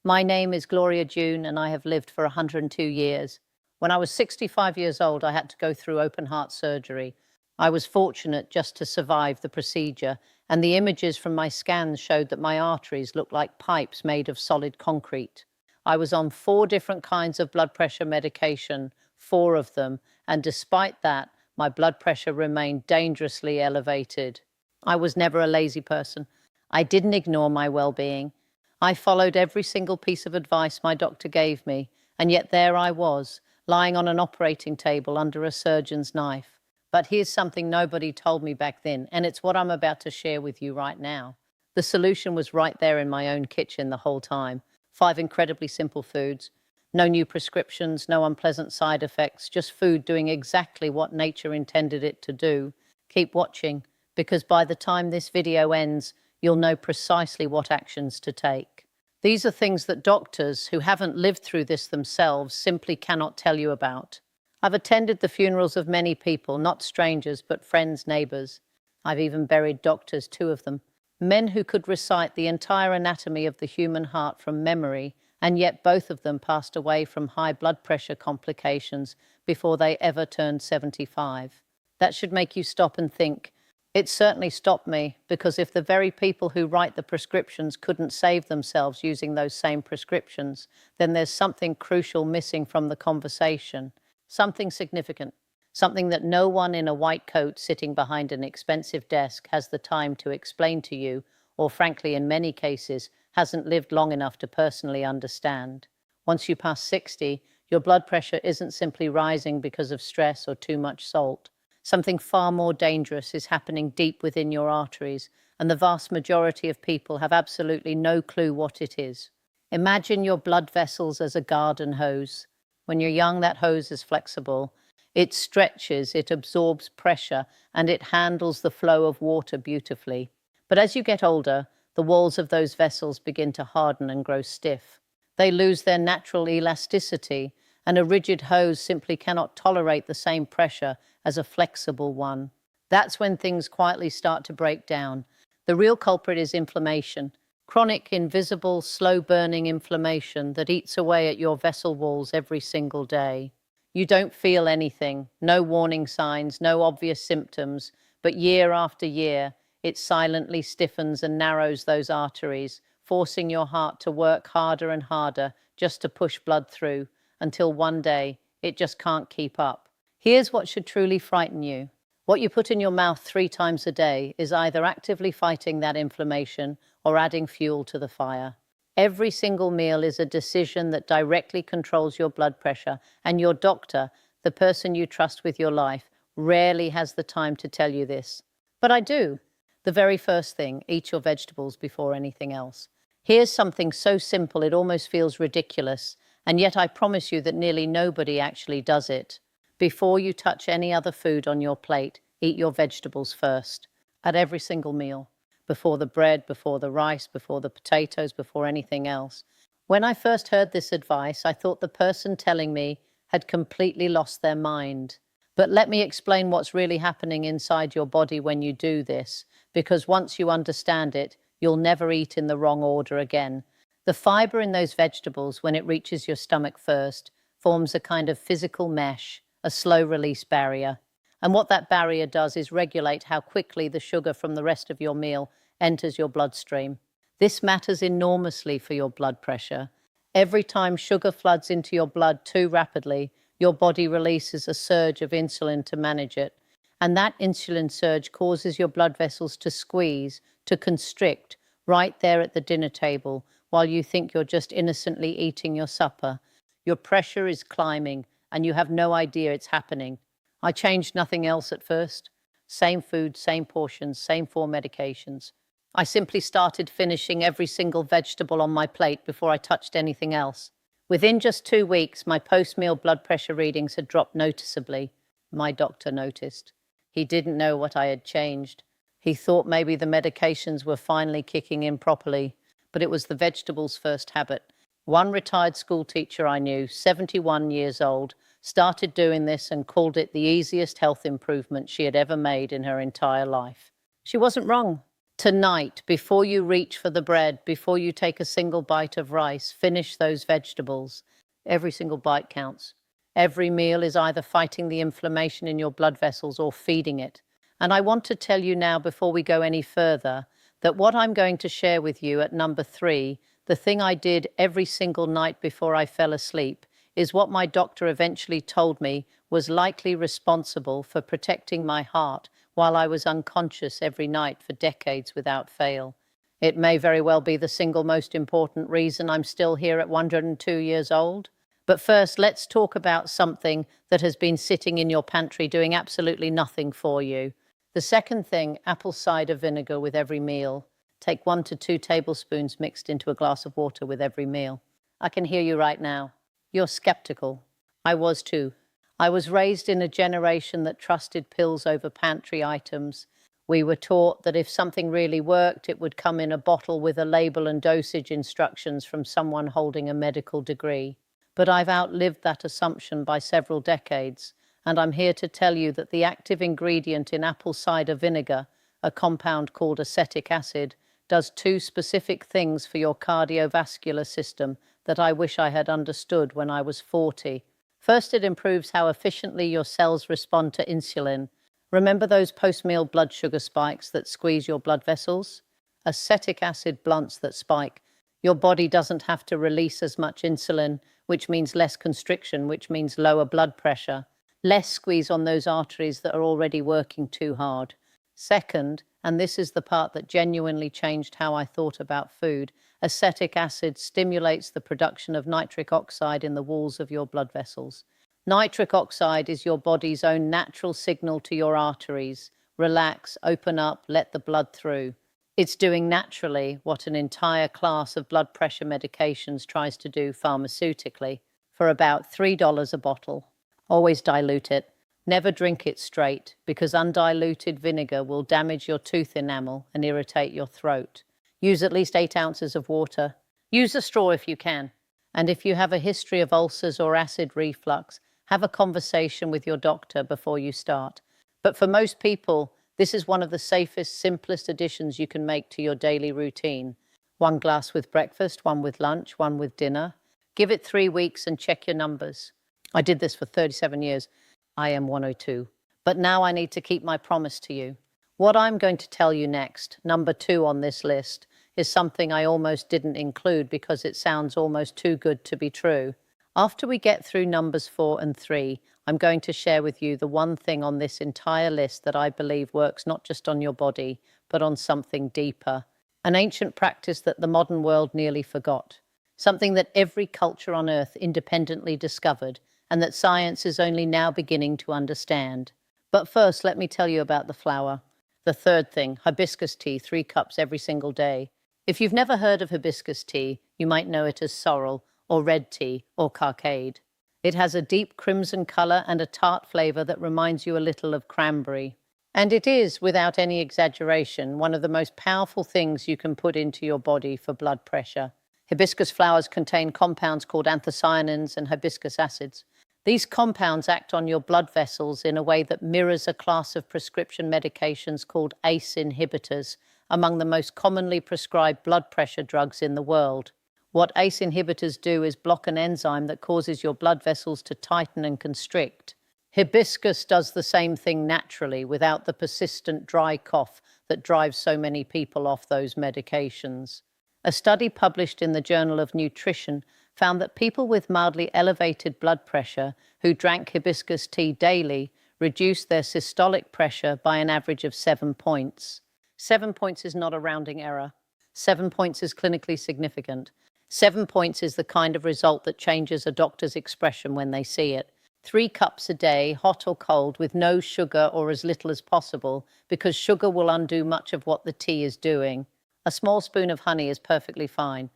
My name is Gloria June, and I have lived for 102 years. When I was 65 years old, I had to go through open heart surgery. I was fortunate just to survive the procedure, and the images from my scans showed that my arteries looked like pipes made of solid concrete. I was on 4 different kinds of blood pressure medication, 4 of them, and despite that, my blood pressure remained dangerously elevated. I was never a lazy person. I didn't ignore my well-being. I followed every single piece of advice my doctor gave me, and yet there I was, lying on an operating table under a surgeon's knife. But here's something nobody told me back then, and it's what I'm about to share with you right now. The solution was right there in my own kitchen the whole time. 5 incredibly simple foods. No new prescriptions, no unpleasant side effects, just food doing exactly what nature intended it to do. Keep watching, because by the time this video ends, you'll know precisely what actions to take. These are things that doctors who haven't lived through this themselves simply cannot tell you about. I've attended the funerals of many people, not strangers, but friends, neighbors. I've even buried doctors, 2 of them. Men who could recite the entire anatomy of the human heart from memory, and yet both of them passed away from high blood pressure complications before they ever turned 75. That should make you stop and think. It certainly stopped me, because if the very people who write the prescriptions couldn't save themselves using those same prescriptions, then there's something crucial missing from the conversation. Something significant. Something that no one in a white coat sitting behind an expensive desk has the time to explain to you, or frankly, in many cases, hasn't lived long enough to personally understand. Once you pass 60, your blood pressure isn't simply rising because of stress or too much salt. Something far more dangerous is happening deep within your arteries, and the vast majority of people have absolutely no clue what it is. Imagine your blood vessels as a garden hose. When you're young, that hose is flexible. It stretches, it absorbs pressure, and it handles the flow of water beautifully. But as you get older, the walls of those vessels begin to harden and grow stiff. They lose their natural elasticity, and a rigid hose simply cannot tolerate the same pressure as a flexible one. That's when things quietly start to break down. The real culprit is inflammation. Chronic, invisible, slow-burning inflammation that eats away at your vessel walls every single day. You don't feel anything, no warning signs, no obvious symptoms, but year after year, it silently stiffens and narrows those arteries, forcing your heart to work harder and harder just to push blood through, until one day it just can't keep up. Here's what should truly frighten you. What you put in your mouth 3 times a day is either actively fighting that inflammation or adding fuel to the fire. Every single meal is a decision that directly controls your blood pressure, and your doctor, the person you trust with your life, rarely has the time to tell you this. But I do. The very first thing, eat your vegetables before anything else. Here's something so simple it almost feels ridiculous, and yet I promise you that nearly nobody actually does it. Before you touch any other food on your plate, eat your vegetables first, at every single meal. Before the bread, before the rice, before the potatoes, before anything else. When I first heard this advice, I thought the person telling me had completely lost their mind. But let me explain what's really happening inside your body when you do this, because once you understand it, you'll never eat in the wrong order again. The fiber in those vegetables, when it reaches your stomach first, forms a kind of physical mesh, a slow-release barrier. And what that barrier does is regulate how quickly the sugar from the rest of your meal enters your bloodstream. This matters enormously for your blood pressure. Every time sugar floods into your blood too rapidly, your body releases a surge of insulin to manage it. And that insulin surge causes your blood vessels to squeeze, to constrict, right there at the dinner table, while you think you're just innocently eating your supper. Your pressure is climbing, and you have no idea it's happening. I changed nothing else at first. Same food, same portions, same 4 medications. I simply started finishing every single vegetable on my plate before I touched anything else. Within just 2 weeks, my post-meal blood pressure readings had dropped noticeably. My doctor noticed. He didn't know what I had changed. He thought maybe the medications were finally kicking in properly, but it was the vegetables' first habit. One retired school teacher I knew, 71 years old, started doing this and called it the easiest health improvement she had ever made in her entire life. She wasn't wrong. Tonight, before you reach for the bread, before you take a single bite of rice, finish those vegetables. Every single bite counts. Every meal is either fighting the inflammation in your blood vessels or feeding it. And I want to tell you now, before we go any further, that what I'm going to share with you at number 3, the thing I did every single night before I fell asleep, is what my doctor eventually told me was likely responsible for protecting my heart while I was unconscious every night for decades without fail. It may very well be the single most important reason I'm still here at 102 years old. But first, let's talk about something that has been sitting in your pantry doing absolutely nothing for you. The second thing, apple cider vinegar with every meal. Take 1 to 2 tablespoons mixed into a glass of water with every meal. I can hear you right now. You're skeptical. I was too. I was raised in a generation that trusted pills over pantry items. We were taught that if something really worked, it would come in a bottle with a label and dosage instructions from someone holding a medical degree. But I've outlived that assumption by several decades, and I'm here to tell you that the active ingredient in apple cider vinegar, a compound called acetic acid, does 2 specific things for your cardiovascular system that I wish I had understood when I was 40. First, it improves how efficiently your cells respond to insulin. Remember those post-meal blood sugar spikes that squeeze your blood vessels? Acetic acid blunts that spike. Your body doesn't have to release as much insulin, which means less constriction, which means lower blood pressure, less squeeze on those arteries that are already working too hard. Second, and this is the part that genuinely changed how I thought about food, acetic acid stimulates the production of nitric oxide in the walls of your blood vessels. Nitric oxide is your body's own natural signal to your arteries. Relax, open up, let the blood through. It's doing naturally what an entire class of blood pressure medications tries to do pharmaceutically for about $3 a bottle. Always dilute it. Never drink it straight, because undiluted vinegar will damage your tooth enamel and irritate your throat. Use at least 8 ounces of water. Use a straw if you can. And if you have a history of ulcers or acid reflux, have a conversation with your doctor before you start. But for most people, this is one of the safest, simplest additions you can make to your daily routine. 1 glass with breakfast, 1 with lunch, 1 with dinner. Give it 3 weeks and check your numbers. I did this for 37 years. I am 102. But now I need to keep my promise to you. What I'm going to tell you next, number 2 on this list, is something I almost didn't include because it sounds almost too good to be true. After we get through numbers 4 and 3, I'm going to share with you the one thing on this entire list that I believe works not just on your body, but on something deeper. An ancient practice that the modern world nearly forgot. Something that every culture on Earth independently discovered, and that science is only now beginning to understand. But first, let me tell you about the flower. The third thing, hibiscus tea, 3 cups every single day. If you've never heard of hibiscus tea, you might know it as sorrel, or red tea, or carcade. It has a deep crimson color and a tart flavor that reminds you a little of cranberry. And it is, without any exaggeration, one of the most powerful things you can put into your body for blood pressure. Hibiscus flowers contain compounds called anthocyanins and hibiscus acids. These compounds act on your blood vessels in a way that mirrors a class of prescription medications called ACE inhibitors, among the most commonly prescribed blood pressure drugs in the world. What ACE inhibitors do is block an enzyme that causes your blood vessels to tighten and constrict. Hibiscus does the same thing naturally, without the persistent dry cough that drives so many people off those medications. A study published in the Journal of Nutrition found that people with mildly elevated blood pressure who drank hibiscus tea daily reduced their systolic pressure by an average of 7 points. 7 points is not a rounding error. 7 points is clinically significant. 7 points is the kind of result that changes a doctor's expression when they see it. 3 cups a day, hot or cold, with no sugar or as little as possible, because sugar will undo much of what the tea is doing. A small spoon of honey is perfectly fine.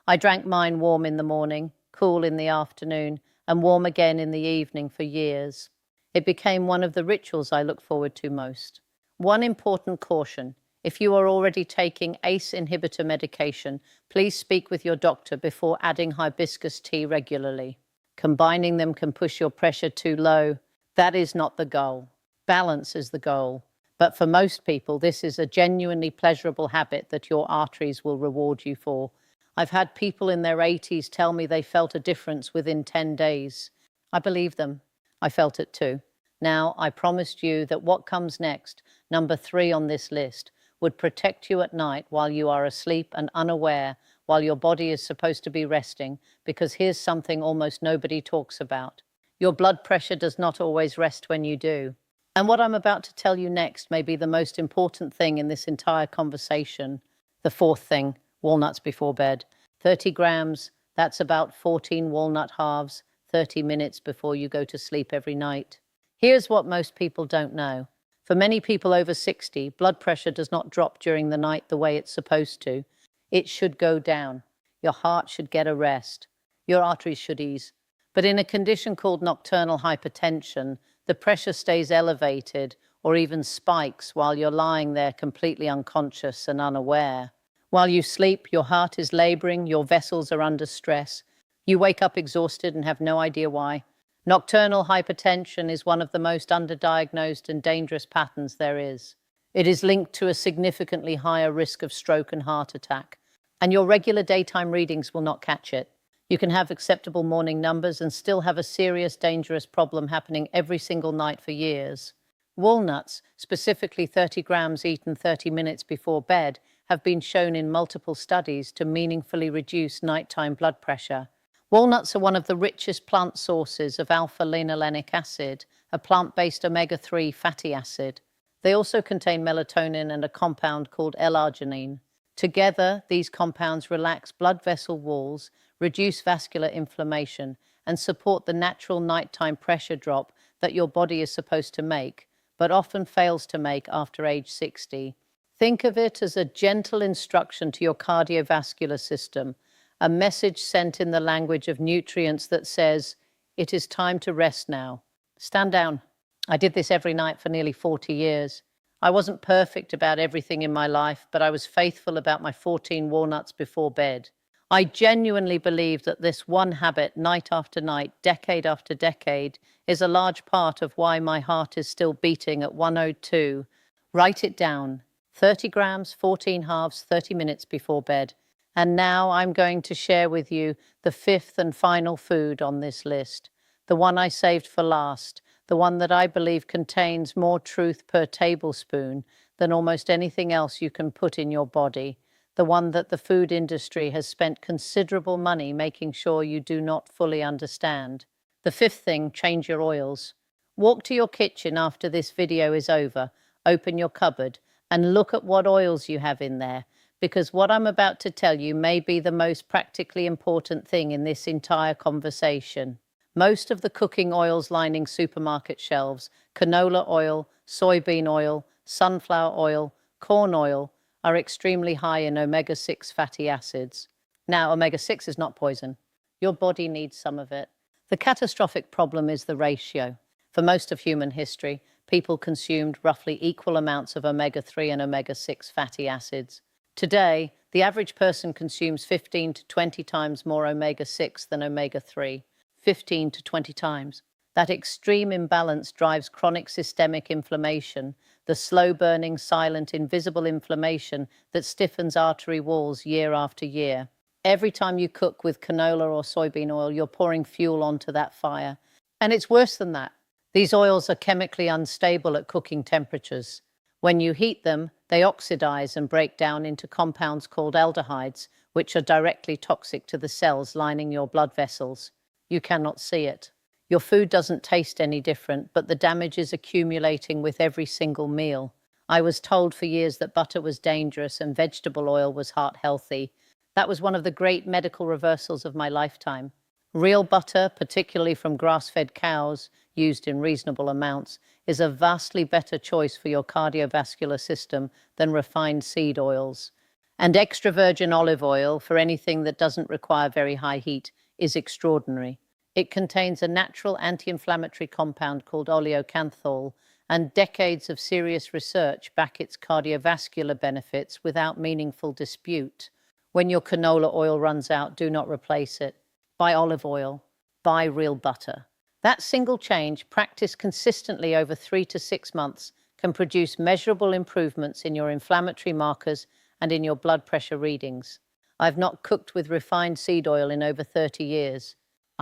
I drank mine warm in the morning, cool in the afternoon, and warm again in the evening for years. It became one of the rituals I look forward to most. One important caution. If you are already taking ACE inhibitor medication, please speak with your doctor before adding hibiscus tea regularly. Combining them can push your pressure too low. That is not the goal. Balance is the goal. But for most people, this is a genuinely pleasurable habit that your arteries will reward you for. I've had people in their 80s tell me they felt a difference within 10 days. I believe them. I felt it too. Now, I promised you that what comes next, number 3 on this list, would protect you at night while you are asleep and unaware, while your body is supposed to be resting, because here's something almost nobody talks about. Your blood pressure does not always rest when you do. And what I'm about to tell you next may be the most important thing in this entire conversation. The 4th thing, walnuts before bed. 30 grams, that's about 14 walnut halves, 30 minutes before you go to sleep every night. Here's what most people don't know. For many people over 60, blood pressure does not drop during the night the way it's supposed to. It should go down. Your heart should get a rest. Your arteries should ease. But in a condition called nocturnal hypertension, the pressure stays elevated or even spikes while you're lying there completely unconscious and unaware. While you sleep, your heart is laboring, your vessels are under stress. You wake up exhausted and have no idea why. Nocturnal hypertension is one of the most underdiagnosed and dangerous patterns there is. It is linked to a significantly higher risk of stroke and heart attack, and your regular daytime readings will not catch it. You can have acceptable morning numbers and still have a serious, dangerous problem happening every single night for years. Walnuts, specifically 30 grams eaten 30 minutes before bed, have been shown in multiple studies to meaningfully reduce nighttime blood pressure. Walnuts are one of the richest plant sources of alpha-linolenic acid, a plant-based omega-3 fatty acid. They also contain melatonin and a compound called L-arginine. Together, these compounds relax blood vessel walls, reduce vascular inflammation, and support the natural nighttime pressure drop that your body is supposed to make, but often fails to make after age 60. Think of it as a gentle instruction to your cardiovascular system, a message sent in the language of nutrients that says, "It is time to rest now. Stand down." I did this every night for nearly 40 years. I wasn't perfect about everything in my life, but I was faithful about my 14 walnuts before bed. I genuinely believe that this one habit, night after night, decade after decade, is a large part of why my heart is still beating at 102. Write it down. 30 grams, 14 halves, 30 minutes before bed. And now I'm going to share with you the 5th and final food on this list, the one I saved for last, the one that I believe contains more truth per tablespoon than almost anything else you can put in your body, the one that the food industry has spent considerable money making sure you do not fully understand. The 5th thing, change your oils. Walk to your kitchen after this video is over, open your cupboard, and look at what oils you have in there, because what I'm about to tell you may be the most practically important thing in this entire conversation. Most of the cooking oils lining supermarket shelves, canola oil, soybean oil, sunflower oil, corn oil, are extremely high in omega-6 fatty acids. Now, omega-6 is not poison. Your body needs some of it. The catastrophic problem is the ratio. For most of human history, people consumed roughly equal amounts of omega-3 and omega-6 fatty acids. Today, the average person consumes 15 to 20 times more omega-6 than omega-3. 15 to 20 times. That extreme imbalance drives chronic systemic inflammation, the slow-burning, silent, invisible inflammation that stiffens artery walls year after year. Every time you cook with canola or soybean oil, you're pouring fuel onto that fire. And it's worse than that. These oils are chemically unstable at cooking temperatures. When you heat them, they oxidize and break down into compounds called aldehydes, which are directly toxic to the cells lining your blood vessels. You cannot see it. Your food doesn't taste any different, but the damage is accumulating with every single meal. I was told for years that butter was dangerous and vegetable oil was heart healthy. That was one of the great medical reversals of my lifetime. Real butter, particularly from grass-fed cows, used in reasonable amounts, is a vastly better choice for your cardiovascular system than refined seed oils. And extra virgin olive oil, for anything that doesn't require very high heat, is extraordinary. It contains a natural anti-inflammatory compound called oleocanthal, and decades of serious research back its cardiovascular benefits without meaningful dispute. When your canola oil runs out, do not replace it. Buy olive oil. Buy real butter. That single change, practiced consistently over 3 to 6 months, can produce measurable improvements in your inflammatory markers and in your blood pressure readings. I've not cooked with refined seed oil in over 30 years.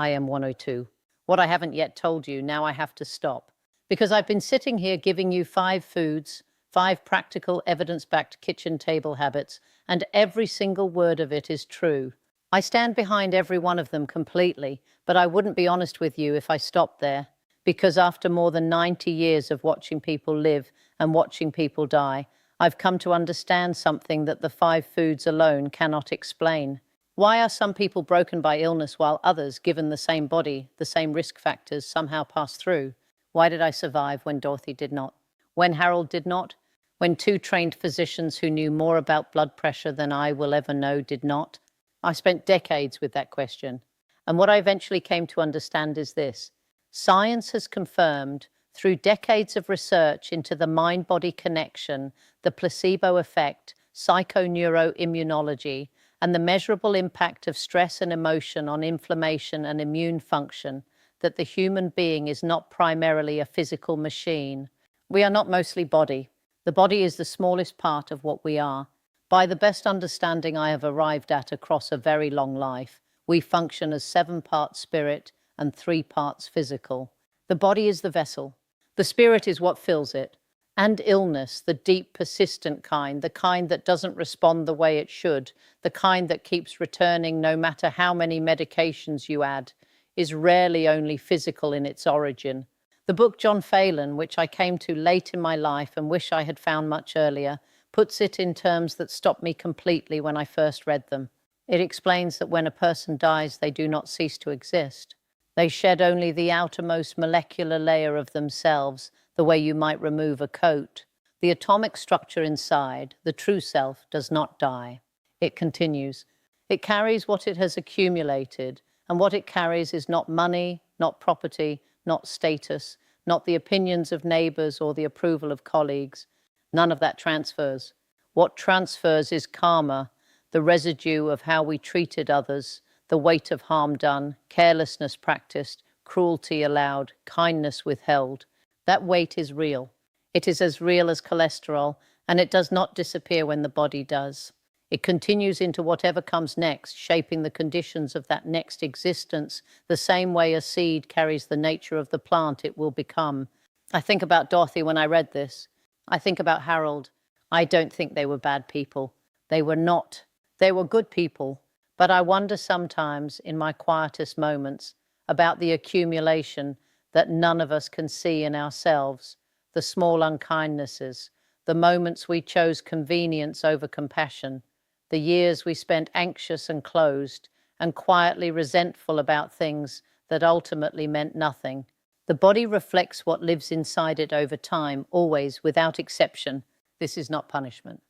IM 102. What I haven't yet told you, now I have to stop. Because I've been sitting here giving you 5 foods, 5 practical, evidence-backed kitchen table habits, and every single word of it is true. I stand behind every one of them completely, but I wouldn't be honest with you if I stopped there. Because after more than 90 years of watching people live and watching people die, I've come to understand something that the 5 foods alone cannot explain. Why are some people broken by illness while others, given the same body, the same risk factors, somehow pass through? Why did I survive when Dorothy did not? When Harold did not? When 2 trained physicians who knew more about blood pressure than I will ever know did not? I spent decades with that question. And what I eventually came to understand is this. Science has confirmed, through decades of research into the mind-body connection, the placebo effect, psychoneuroimmunology, and the measurable impact of stress and emotion on inflammation and immune function, that the human being is not primarily a physical machine. We are not mostly body. The body is the smallest part of what we are. By the best understanding I have arrived at across a very long life, we function as 7 parts spirit and 3 parts physical. The body is the vessel. The spirit is what fills it. And illness, the deep, persistent kind, the kind that doesn't respond the way it should, the kind that keeps returning no matter how many medications you add, is rarely only physical in its origin. The book John Phelan, which I came to late in my life and wish I had found much earlier, puts it in terms that stopped me completely when I first read them. It explains that when a person dies, they do not cease to exist. They shed only the outermost molecular layer of themselves, the way you might remove a coat. The atomic structure inside, the true self, does not die. It continues. It carries what it has accumulated, and what it carries is not money, not property, not status, not the opinions of neighbors or the approval of colleagues. None of that transfers. What transfers is karma, the residue of how we treated others, the weight of harm done, carelessness practiced, cruelty allowed, kindness withheld. That weight is real. It is as real as cholesterol, and it does not disappear when the body does. It continues into whatever comes next, shaping the conditions of that next existence, the same way a seed carries the nature of the plant it will become. I think about Dorothy when I read this. I think about Harold. I don't think they were bad people. They were not. They were good people. But I wonder sometimes, in my quietest moments, about the accumulation that none of us can see in ourselves, the small unkindnesses, the moments we chose convenience over compassion, the years we spent anxious and closed and quietly resentful about things that ultimately meant nothing. The body reflects what lives inside it over time, always, without exception. This is not punishment.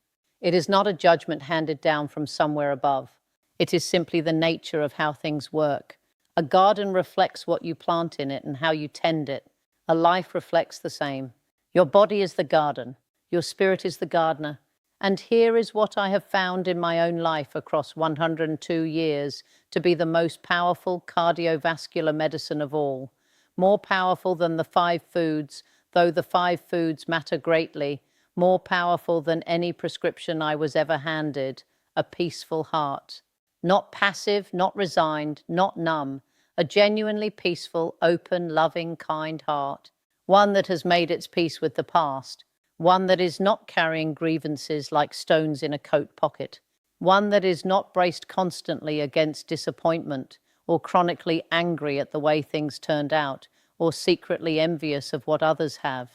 It is not a judgment handed down from somewhere above. It is simply the nature of how things work. A garden reflects what you plant in it and how you tend it. A life reflects the same. Your body is the garden. Your spirit is the gardener. And here is what I have found in my own life across 102 years to be the most powerful cardiovascular medicine of all. More powerful than the 5 foods, though the 5 foods matter greatly. More powerful than any prescription I was ever handed. A peaceful heart. Not passive, not resigned, not numb. A genuinely peaceful, open, loving, kind heart. One that has made its peace with the past. One that is not carrying grievances like stones in a coat pocket. One that is not braced constantly against disappointment or chronically angry at the way things turned out or secretly envious of what others have.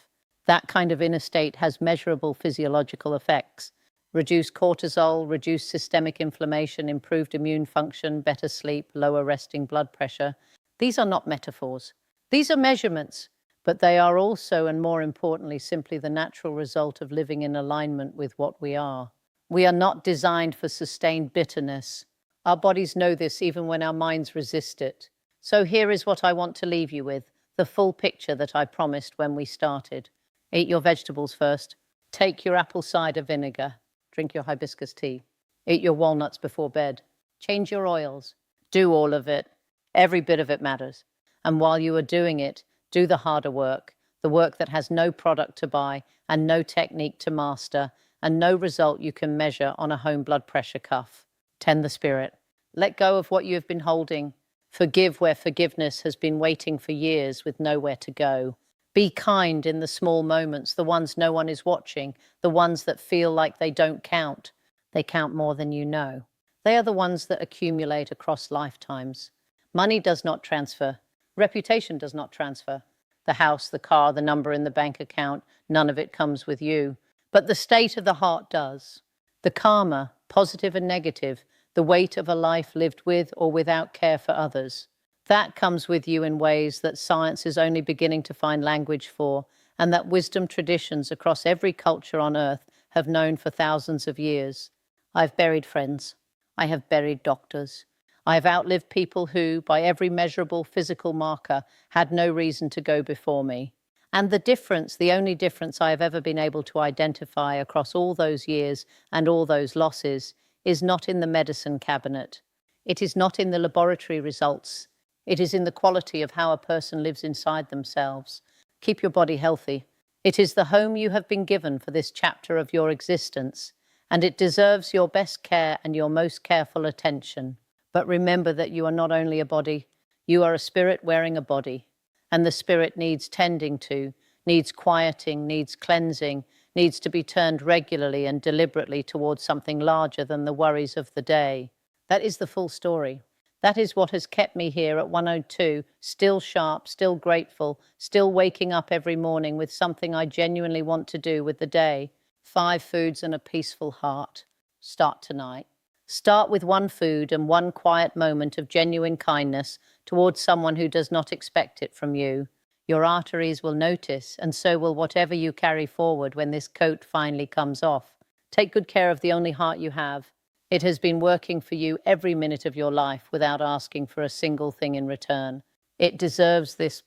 That kind of inner state has measurable physiological effects. Reduced cortisol, reduced systemic inflammation, improved immune function, better sleep, lower resting blood pressure. These are not metaphors. These are measurements. But they are also, and more importantly, simply the natural result of living in alignment with what we are. We are not designed for sustained bitterness. Our bodies know this even when our minds resist it. So here is what I want to leave you with, the full picture that I promised when we started. Eat your vegetables first. Take your apple cider vinegar. Drink your hibiscus tea. Eat your walnuts before bed. Change your oils. Do all of it. Every bit of it matters. And while you are doing it, do the harder work, the work that has no product to buy and no technique to master and no result you can measure on a home blood pressure cuff. Tend the spirit. Let go of what you have been holding. Forgive where forgiveness has been waiting for years with nowhere to go. Be kind in the small moments, the ones no one is watching, the ones that feel like they don't count. They count more than you know. They are the ones that accumulate across lifetimes. Money does not transfer. Reputation does not transfer. The house, the car, the number in the bank account, none of it comes with you. But the state of the heart does. The karma, positive and negative, the weight of a life lived with or without care for others. That comes with you in ways that science is only beginning to find language for, and that wisdom traditions across every culture on earth have known for thousands of years. I've buried friends. I have buried doctors. I have outlived people who, by every measurable physical marker, had no reason to go before me. And the difference, the only difference I have ever been able to identify across all those years and all those losses, is not in the medicine cabinet. It is not in the laboratory results. It is in the quality of how a person lives inside themselves. Keep your body healthy. It is the home you have been given for this chapter of your existence, and it deserves your best care and your most careful attention. But remember that you are not only a body, you are a spirit wearing a body, and the spirit needs tending to, needs quieting, needs cleansing, needs to be turned regularly and deliberately towards something larger than the worries of the day. That is the full story. That is what has kept me here at 102, still sharp, still grateful, still waking up every morning with something I genuinely want to do with the day. 5 foods and a peaceful heart. Start tonight. Start with one food and one quiet moment of genuine kindness towards someone who does not expect it from you. Your arteries will notice, and so will whatever you carry forward when this coat finally comes off. Take good care of the only heart you have. It has been working for you every minute of your life without asking for a single thing in return. It deserves this